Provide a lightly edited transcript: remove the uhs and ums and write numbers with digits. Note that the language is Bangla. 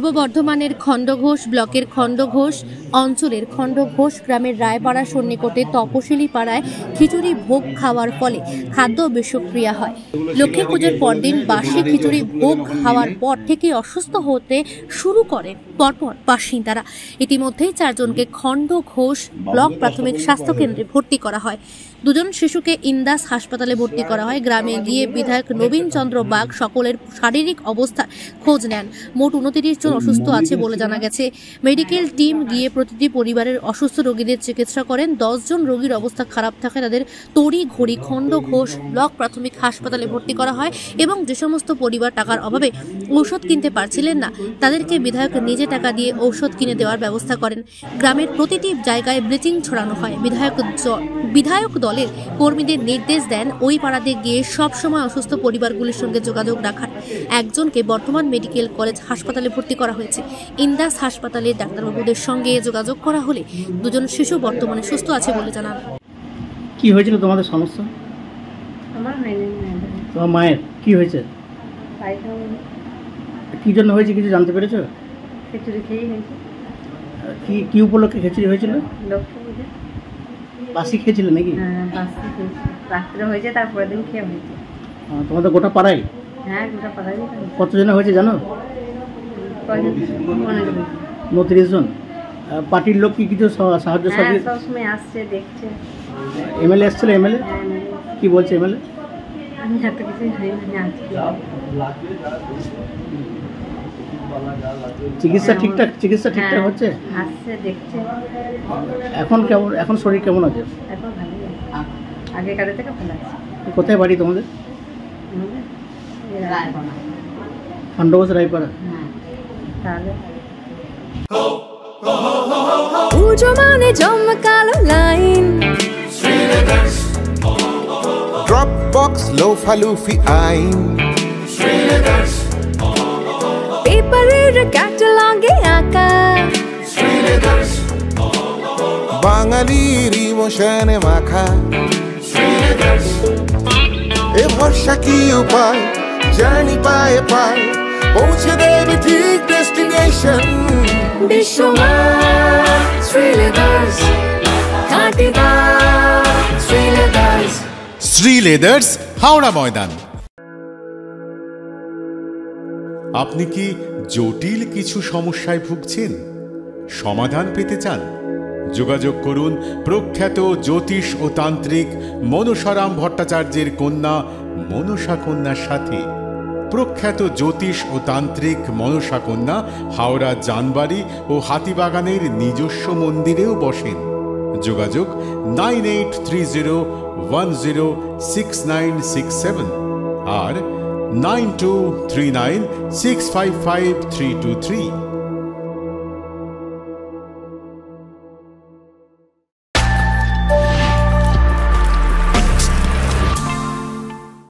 পূর্ব বর্ধমানের খণ্ডঘোষ ব্লকের খণ্ডঘোষ অঞ্চলের খণ্ডঘোষ গ্রামের রায়পাড়া সন্নিকটে তপশিলি পাড়ায় খিচুড়ি ভোগ খাওয়ার ফলে খাদ্য বিষক্রিয়া হয়। লক্ষ্মী পুজোর পরদিন বাসি খিচুড়ি ভোগ খাওয়ার পর থেকে অসুস্থ হতে শুরু করে পরপর বাসিন্দারা। ইতিমধ্যেই 4 জনকে খণ্ডঘোষ ব্লক প্রাথমিক স্বাস্থ্য কেন্দ্রে ভর্তি করা হয়। 2 জন শিশুকে ইন্দাস হাসপাতালে ভর্তি করা হয়। গ্রামে গিয়ে বিধায়ক নবীন চন্দ্র বাগ সকলের শারীরিক অবস্থা খোঁজ নেন। মোট 29 জন অসুস্থ আছে বলে জানা গেছে। মেডিকেল টিম গিয়ে প্রতিটি পরিবারের অসুস্থ রোগীদের চিকিৎসা করেন। 10 জন রোগীর অবস্থা খারাপ থাকায় তাদের তড়িঘড়ি খণ্ডঘোষ ব্লক প্রাথমিক হাসপাতালে ভর্তি করা হয় এবং যে সমস্ত পরিবার টাকার অভাবে ঔষধ কিনতে পারছিলেন না তাদেরকে বিধায়ক নিজে টাকা দিয়ে ঔষধ কিনে দেওয়ার ব্যবস্থা করেন। গ্রামের প্রতিটি জায়গায় ব্লিচিং ছড়ানো হয়। বিধায়ক দলের কর্মীদের নির্দেশ দেন ওই পাড়াতে গিয়ে সব সময় অসুস্থ পরিবারগুলির সঙ্গে যোগাযোগ রাখার। একজনকে বর্ধমান মেডিকেল কলেজ হাসপাতালে ভর্তি করা হয়েছে। ইন্দাস হাসপাতালে ডাক্তারবাবুদের সঙ্গে যোগাযোগ করা হলে 2 জন শিশু বর্তমানে সুস্থ আছে বলে জানান। কি হয়েছিল তোমাদের সমস্যা? আমার হয়নি। তোমার মায়ের কি হয়েছে? কি জন্য হয়েছে কিছু জানতে পেরেছো? খিচুড়ি খেয়েই হয়েছে। কি উপলক্ষে খিচুড়ি হয়েছিল? লক্ষ্মী পুজো। বাসি খেয়েছিলে নাকি? হ্যাঁ, বাসি খেয়েছি। রাত্রে হয়েছে, তারপরের দিন খেয়ে হয়েছে। তোমাদের গোটা পাড়ায়? হ্যাঁ, গোটা পাড়ায়। কতজনে হয়েছে জানো? 29 জন। পার্টির লোক কি কিছু সাহায্য সব সময় আসছে, দেখছে। এমএলএ এসেছিল? এমএলএ কি বলছে? এমএলএ আমি এত কিছু চিকিৎসা ঠিকঠাক হচ্ছে? আসছে, দেখছে। এখন শরীর কেমন আছে? এখন ভালো আছে, আগেকার থেকে ভালো আছে। কোথায় বাড়ি তোমাদের? খণ্ডঘোষ রায়পাড়া। তাহলে পুজো মানে জমকালো লাইন, Dropbox লোফালুফি আইন, পেপারের ক্যাটালগে আঁকা, বাঙালির ইমোশনে মাখা। এ ভরসা কি উপায়, জার্নি পায়ে পায় পৌঁছে দেবে ঠিক ডেস্টিনেশন। বিশ্বমান শ্রীলেদার্স, খাঁটিদার শ্রীলেদার্স। শ্রীলেদার্স, হাওড়া ময়দান। আপনি কি জটিল কিছু সমস্যায় ভুগছেন? সমাধান পেতে চান? যোগাযোগ করুন প্রখ্যাত জ্যোতিষ ও তান্ত্রিক মনসারাম ভট্টাচার্যের কন্যা মনসা কন্যার সাথে। প্রখ্যাত জ্যোতিষ ও তান্ত্রিক মনসা কন্যা হাওড়া জানবাড়ি ও হাতিবাগানের নিজস্ব মন্দিরেও বসেন। যোগাযোগ 9830106967 আর 9239655323।